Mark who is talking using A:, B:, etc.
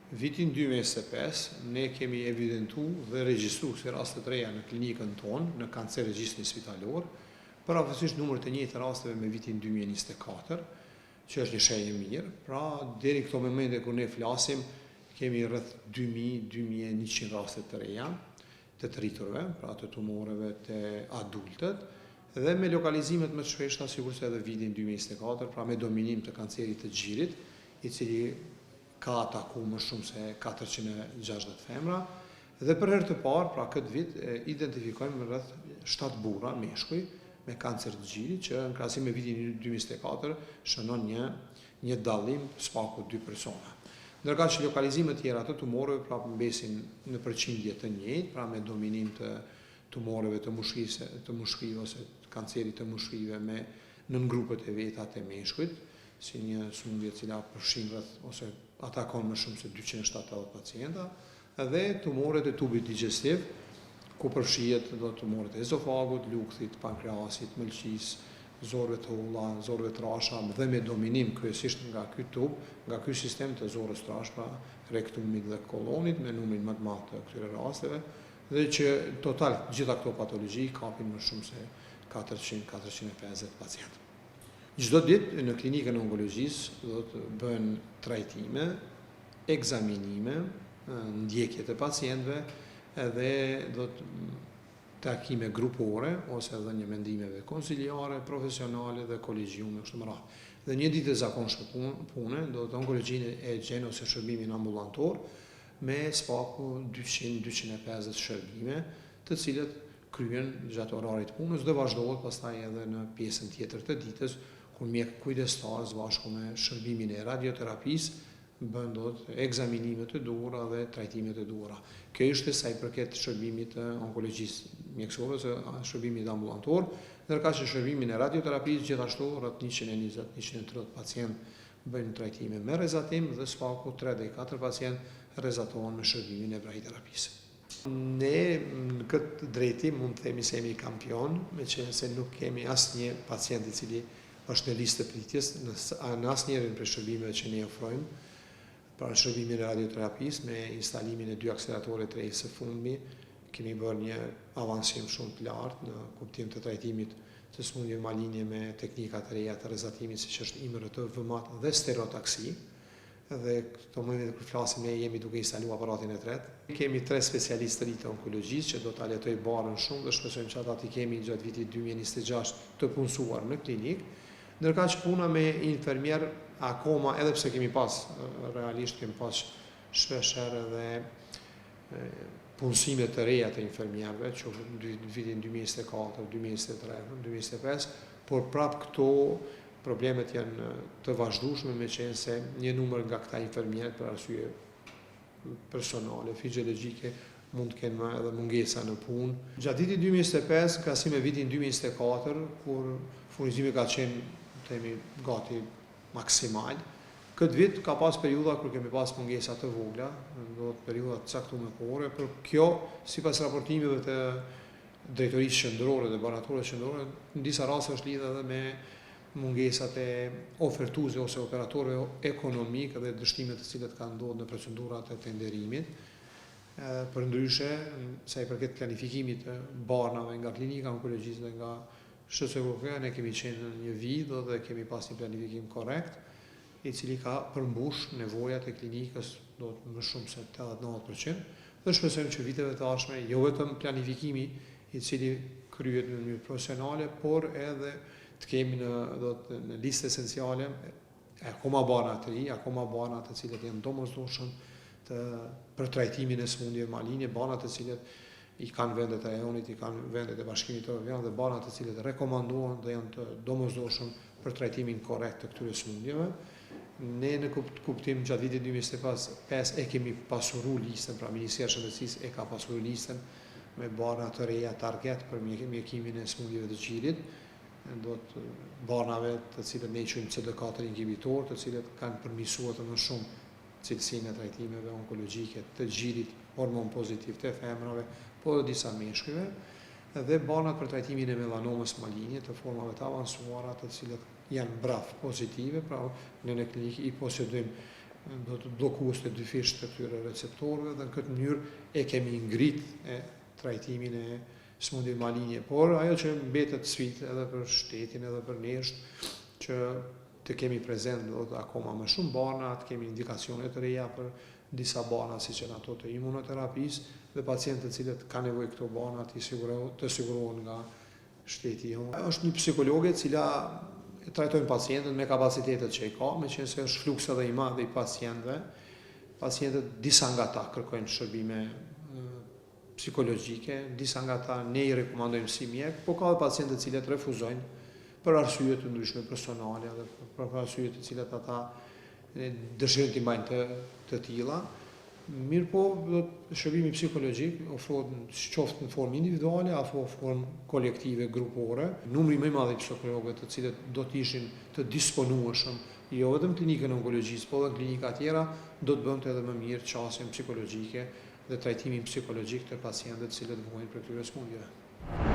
A: Vitin 2025 ne kemi evidentu dhe regjistru si raste të reja në klinikën tonë, në kanceregjistrin spitalor, përgjithsisht numër të njëjtë rasteve me vitin 2024, që është një shenjë mirë. Pra, deri këto momente kur ne flasim, kemi rreth 2000-2100 raste të reja të rriturve, pra të tumoreve të adultët, dhe me lokalizimet më të shpeshta, sigurisht edhe vitin 2024, pra me dominim të kancerit të gjirit, i cili ka ataku më shumë se 460 femra, dhe për herë të parë, pra këtë vit, identifikojmë rreth 7 burra meshkuj me kancer të gjirit, që në krahasim me vitin 2024 shënon një dallim spaku 2 persona. Ndërka që lokalizimet tjera të tumoreve pra mbesin në përqindje të njëjtë, pra me dominim të tumoreve të mushkive ose kancerit të mushkive me nën grupet e veta të meshkujt, si një sëmundje cila përfshin ose atakon më shumë se 270 pacienta, dhe tumoret e tubit digestiv, ku përfshihet do tumoret e ezofagut, lukthit, pankreasit, mëlçis, zorëve të ulla, zorëve të rasha, dhe me dominim kryesisht nga ky tub, nga ky sistem të zorës trash, pra rektumit dhe kolonit, me numrin më të madh të këtyre rasteve, dhe që total gjitha këto patologji kapin më shumë se 400-450 pacientë. Çdo ditë në klinikën e onkologjisë do të bëhen trajtime, ekzaminime, ndjekje të pacientëve, edhe do të takime grupore ose edhe një mendimeve konsiliare, profesionale dhe kolegjiume kështu me radhë. Dhe një ditë e zakonshme pune do të onkologjinë e gjen ose shërbimin ambulantor me spaku 200-250 shërbime, të cilët kryen gjatë orarit punës dhe vazhdohet pastaj edhe në pjesën tjetër të ditës, ku mjek kujdestar bashkë me shërbimin e radioterapisë bën dot ekzaminimet të duhura dhe trajtimet e duhura. Kjo ishte sa i përket shërbimit të onkologjisë mjekësore ose shërbimit ambulantor, ndërka që shërbimin e radioterapisë gjithashtu rreth 120-130 pacientë bëjnë trajtime me rezatim dhe spaku 3 deri 4 pacientë rezatohen me shërbimin e brahiterapisë. Ne në këtë drejtim mund të themi se jemi kampion, meqenëse nuk kemi asnjë pacient i cili është në listë të pritjes në asnjërin prej shërbimeve që ne ofrojmë, pra shërbimin e radioterapisë me instalimin e 2 akseleratorëve të rejë së fundmi, kemi bërë një avancim shumë të lartë në kuptim të trajtimit të sëmundjeve malinje me teknika të reja të rezatimit, siç është IMRT, VMAT dhe stereotaksi. Dhe këto momente kur flasim ne jemi duke instaluar aparatin e tretë. Kemi 3 specialistë të ri të onkologjisë që do ta letoj barën shumë dhe shpresojmë që ata të kemi gjatë vitit 2026 të punësuar në klinikë. Ndërka që puna me infermier akoma, edhe pse realisht kemi pas shpeshherë edhe punësime të reja të infermierëve, që në vitin 2024, 2023, 2025, por prap këto problemet janë të vazhdueshme, meqense një numër nga këta infermierë për arsye personale, fiziologjike, mund të kenë edhe mungesa në punë. Gjatë vitit 2025, krahasim me vitin 2024, kur furnizimi ka qenë themi gati maksimal. Këtë vit ka pas periudha kur kemi pas mungesa të vogla, do të periudha të caktuara kohore, por kjo sipas raportimeve të drejtorisë qendrore dhe banatorëve qendrore, në disa raste është lidhur edhe me mungesat e ofertuesve ose operatorëve ekonomik dhe dështimet të cilat kanë ndodhur në procedurat e tenderimit. Përndryshe, sa i përket planifikimit të barnave nga klinika onkologjisë dhe nga SHSOK, ne kemi qenë në një vit dhe kemi pas një planifikim korrekt, i cili ka përmbush nevojat e klinikës do të më shumë se 80-90%, dhe shpresojmë që viteve të ardhshme jo vetëm planifikimi i cili kryhet në mënyrë profesionale, por edhe të kemi në listë esenciale akoma barna të ri, akoma barna të cilët janë domosdoshëm për trajtimin e sëmundjeve malinje, barna të cilët i kanë vendet e EON-it, i kanë vendet e Bashkimit Evropian dhe barna të cilët rekomandohen dhe janë të domosdoshëm për trajtimin korrekt të këtyre sëmundjeve. Ne në kuptim gjatë vitit 2025 e kemi pasuruar listën, pra Ministria e Shëndetësisë e ka pasuruar listën me barna të reja target për mjekimin e sëmundjeve të gjirit, do të barnave të cilët ne i quajmë CD4 inhibitor, të cilët kanë përmirësuar të më shumë cilësinë e trajtimeve onkologjike të gjirit, hormon pozitiv të femrave, por dhe disa meshkujve, dhe barnat për trajtimin e melanomës malinje të formave të avancuara, të cilët janë braf pozitive, pra ne në klinikë i posjedojmë do të bllokues të dy fisht të këtyre receptorëve dhe në këtë mënyrë e kemi ngrit trajtimin e smundjeve malinje. Por ajo që mbetet sfidë edhe për shtetin edhe për ne është që të kemi prezent akoma më shumë bana, të kemi indikacione të reja për disa bana siç janë ato të imunoterapisë dhe pacientët të cilët kanë nevojë këto bana të sigurohen nga shteti. Është një psikologe e cila e trajtojnë pacientët me kapacitetet që i ka, meqense është fluks edhe i madh i pacientëve. Pacientët disa nga ta kërkojnë shërbime psikologjike, disa nga ta ne i rekomandojmë si mjek, po ka dhe pacientët të cilët refuzojnë për arsye të ndryshme personale dhe për arsye të cilat ata dëshirojnë t'i mbajnë të tilla. Mirë po, shërbimi psikologjik ofrohet qoftë në formë individuale apo në formë kolektive, grupore. Numri më i madh i psikologëve të cilët do të ishin të disponueshëm, jo vetëm klinikën onkologjisë, por edhe klinika tjera, do të bënte edhe më mirë qasjen psikologjike dhe trajtimin psikologjik të pacientëve të cilët vuajnë për këtyre smundjeve.